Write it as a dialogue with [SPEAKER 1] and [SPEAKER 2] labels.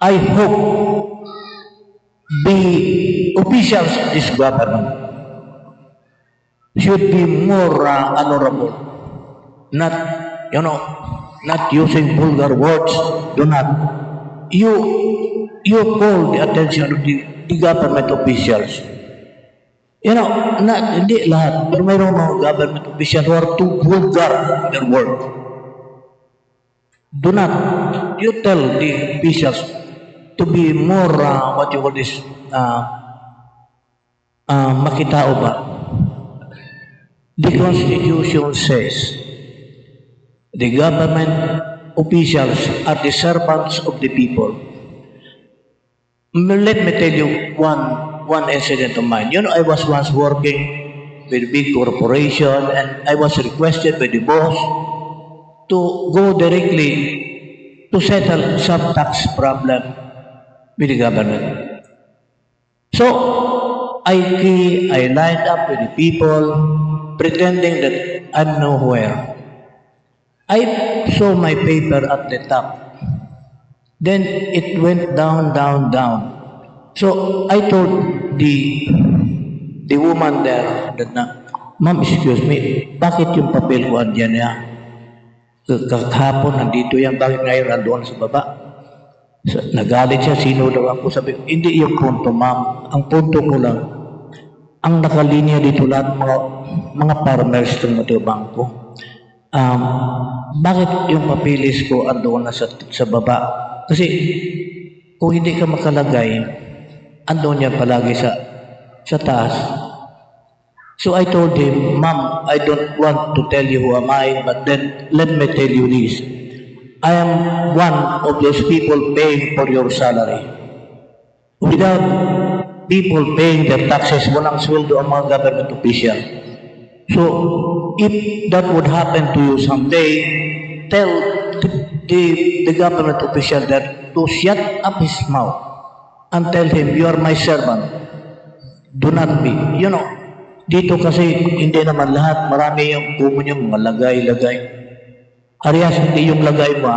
[SPEAKER 1] I hope the officials of this government should be more honorable, not, not using vulgar words. Do not. You call the attention of the government officials. Hindi lahat, pero mayroong mga government officials who are too vulgar in their work. Do not, you tell the officials to be more, what you call this, makitao ba? The Constitution says the government officials are the servants of the people. Let me tell you one incident of mine. I was once working with a big corporation and I was requested by the boss to go directly to settle some tax problem with the government. So, I lined up with the people, pretending that I'm nowhere. I saw my paper at the top. Then it went down, down, down. So I told the woman there that ma'am, excuse me, bakit yung papel ko andyan niya? Kahapon nandito yan, bakit ngayon nandoon sa baba? So, nagalit siya, sino daw ako? Sabi, hindi yung punto, ma'am. Ang punto ko lang, ang nakalinya dito lahat mga farmers ng bangko. Bakit yung papilis ko andoon na sa baba? Kasi kung hindi ka makalagay, andoon niya palagi sa taas. So I told him, ma'am, I don't want to tell you who am I, but then let me tell you this. I am one of those people paying for your salary. Without people paying their taxes, walang sweldo ang mga government official. So, if that would happen to you someday, tell the government official that to shut up his mouth and tell him, you are my servant. Do not be. Dito kasi hindi naman lahat. Marami yung kumo yung mga lagay-lagay. Arias, hindi yung lagay mo